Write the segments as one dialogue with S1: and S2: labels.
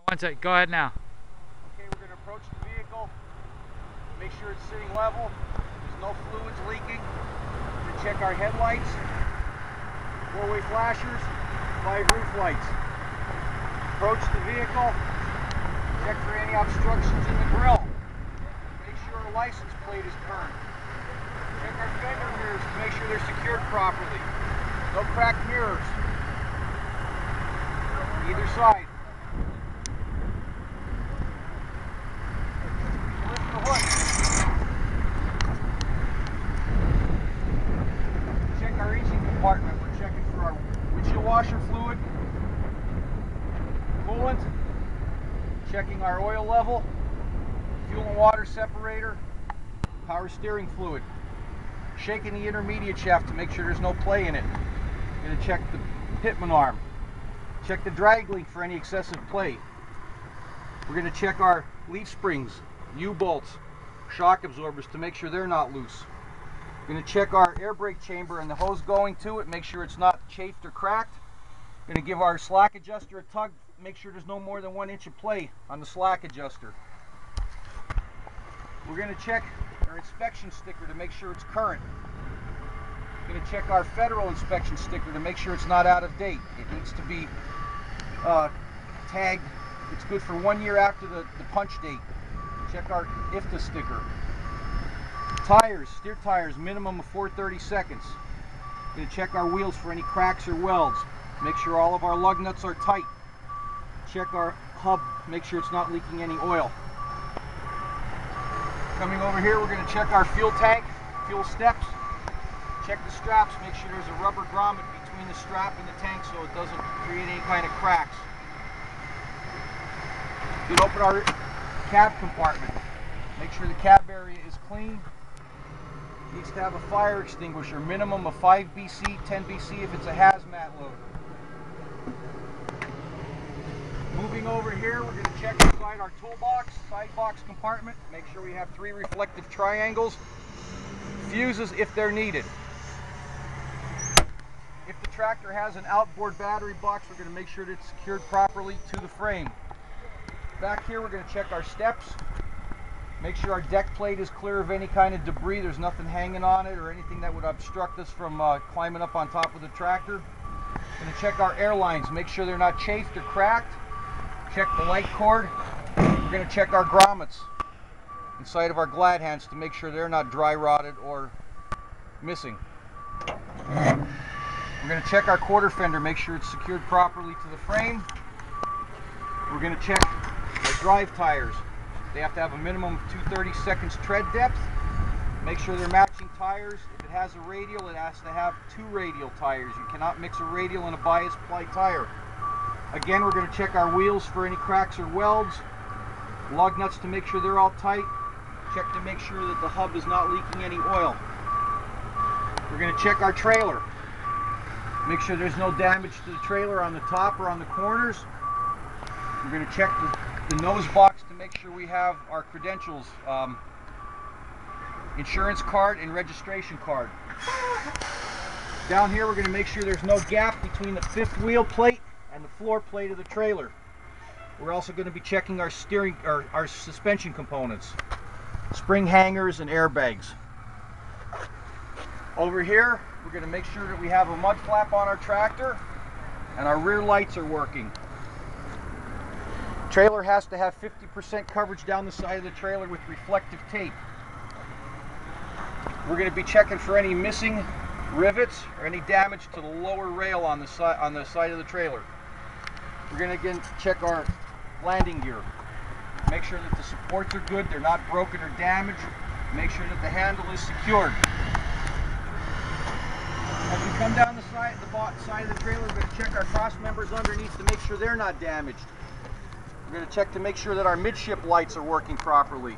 S1: One sec, go ahead now.
S2: Okay, we're going to approach the vehicle, make sure it's sitting level, there's no fluids leaking. We're going to check our headlights, four-way flashers, 5 roof lights. Approach the vehicle, check for any obstructions in the grill. Make sure our license plate is current. Check our fender mirrors to make sure they're secured properly. No cracked mirrors. Either side. Lift the hood. Check our engine compartment. We're checking for our windshield washer fluid, coolant, checking our oil level, fuel and water separator, power steering fluid. Shaking the intermediate shaft to make sure there's no play in it. Going to check the pitman arm. Check the drag link for any excessive play. We're going to check our leaf springs, U-bolts, shock absorbers to make sure they're not loose. We're going to check our air brake chamber and the hose going to it, make sure it's not chafed or cracked. We're going to give our slack adjuster a tug, make sure there's no more than 1 inch of play on the slack adjuster. We're going to check our inspection sticker to make sure it's current. We're going to check our federal inspection sticker to make sure it's not out of date. It needs to be tagged. It's good for 1 year after the punch date. Check our IFTA sticker. Tires, steer tires, minimum of 4/32. We're going to check our wheels for any cracks or welds. Make sure all of our lug nuts are tight. Check our hub, make sure it's not leaking any oil. Coming over here, we're going to check our fuel tank, fuel steps. Check the straps, make sure there's a rubber grommet between the strap and the tank so it doesn't create any kind of cracks. You can open our cab compartment. Make sure the cab area is clean. It needs to have a fire extinguisher, minimum of 5 BC, 10 BC if it's a hazmat load. Moving over here, we're going to check inside our toolbox, side box compartment. Make sure we have 3 reflective triangles. Fuses if they're needed. If the tractor has an outboard battery box, we're going to make sure that it's secured properly to the frame. Back here, we're going to check our steps. Make sure our deck plate is clear of any kind of debris. There's nothing hanging on it or anything that would obstruct us from climbing up on top of the tractor. We're going to check our air lines. Make sure they're not chafed or cracked. Check the light cord. We're going to check our grommets inside of our glad hands to make sure they're not dry rotted or missing. We're going to check our quarter fender, make sure it's secured properly to the frame. We're going to check our drive tires. They have to have a minimum of 2/32 tread depth. Make sure they're matching tires. If it has a radial, it has to have 2 radial tires. You cannot mix a radial and a bias ply tire. Again, we're going to check our wheels for any cracks or welds. Lug nuts to make sure they're all tight. Check to make sure that the hub is not leaking any oil. We're going to check our trailer. Make sure there's no damage to the trailer on the top or on the corners. We're going to check the nose box to make sure we have our credentials, insurance card and registration card. Down here we're going to make sure there's no gap between the 5th wheel plate and the floor plate of the trailer. We're also going to be checking our steering or our suspension components, spring hangers and airbags. Over here we're going to make sure that we have a mud flap on our tractor and our rear lights are working. Trailer has to have 50% coverage down the side of the trailer with reflective tape. We're going to be checking for any missing rivets or any damage to the lower rail on the side of the trailer. We're going to again check our landing gear. Make sure that the supports are good, they're not broken or damaged. Make sure that the handle is secured. As we come down the side of the trailer, we're going to check our cross members underneath to make sure they're not damaged. We're going to check to make sure that our midship lights are working properly.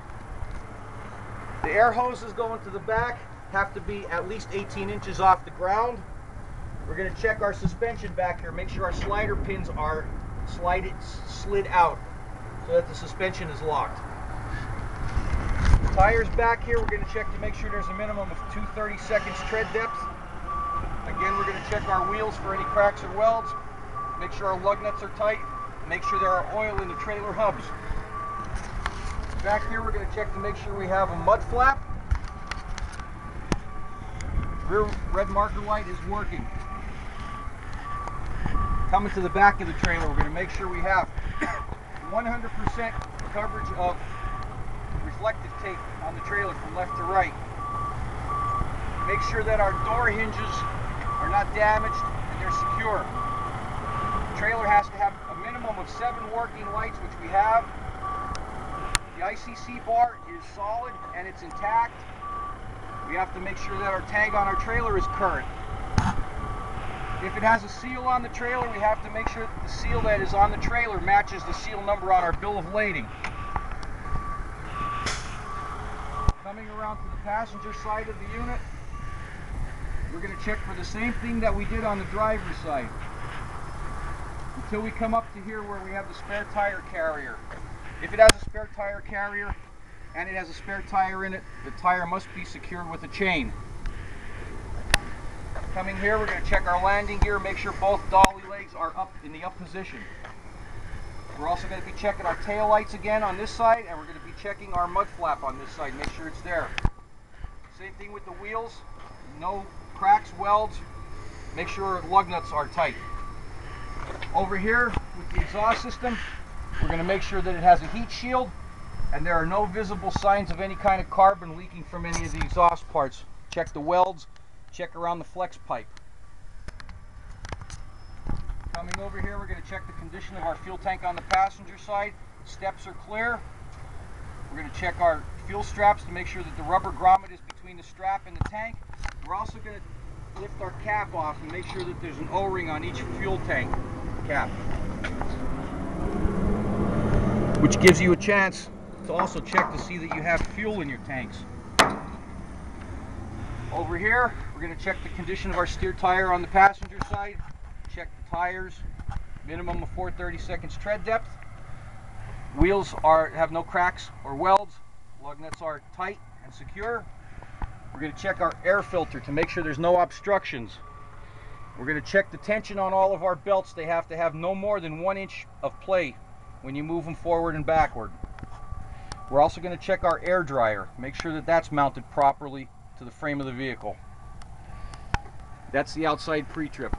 S2: The air hoses going to the back have to be at least 18 inches off the ground. We're going to check our suspension back here, make sure our slider pins are slid out so that the suspension is locked. Tires back here, we're going to check to make sure there's a minimum of 2/32 tread depth. Again, we're going to check our wheels for any cracks or welds. Make sure our lug nuts are tight. make sure there are oil in the trailer hubs. Back here we're going to check to make sure we have a mud flap. Rear red marker light is working. Coming to the back of the trailer, we're going to make sure we have 100% coverage of reflective tape on the trailer from left to right. Make sure that our door hinges are not damaged and they're secure. The trailer has to have a minimum of 7 working lights, which we have. The ICC bar is solid and it's intact. We have to make sure that our tag on our trailer is current. If it has a seal on the trailer, we have to make sure that the seal that is on the trailer matches the seal number on our bill of lading. Coming around to the passenger side of the unit, we're going to check for the same thing that we did on the driver's side. Until we come up to here where we have the spare tire carrier. If it has a spare tire carrier and it has a spare tire in it, the tire must be secured with a chain. Coming here, we're going to check our landing gear, make sure both dolly legs are up in the up position. We're also going to be checking our tail lights again on this side, and we're going to be checking our mud flap on this side, make sure it's there. Same thing with the wheels, no cracks, welds, make sure lug nuts are tight. Over here with the exhaust system, we're going to make sure that it has a heat shield and there are no visible signs of any kind of carbon leaking from any of the exhaust parts. Check the welds, check around the flex pipe. Coming over here, we're going to check the condition of our fuel tank on the passenger side. Steps are clear. We're going to check our fuel straps to make sure that the rubber grommet is between the strap and the tank. We're also going to lift our cap off and make sure that there's an O-ring on each fuel tank cap, which gives you a chance to also check to see that you have fuel in your tanks. Over here, we're going to check the condition of our steer tire on the passenger side. Check the tires, minimum of 4/32 tread depth. Wheels have no cracks or welds. Lug nuts are tight and secure. We're going to check our air filter to make sure there's no obstructions. We're going to check the tension on all of our belts. They have to have no more than 1 inch of play when you move them forward and backward. We're also going to check our air dryer. Make sure that that's mounted properly to the frame of the vehicle. That's the outside pre-trip.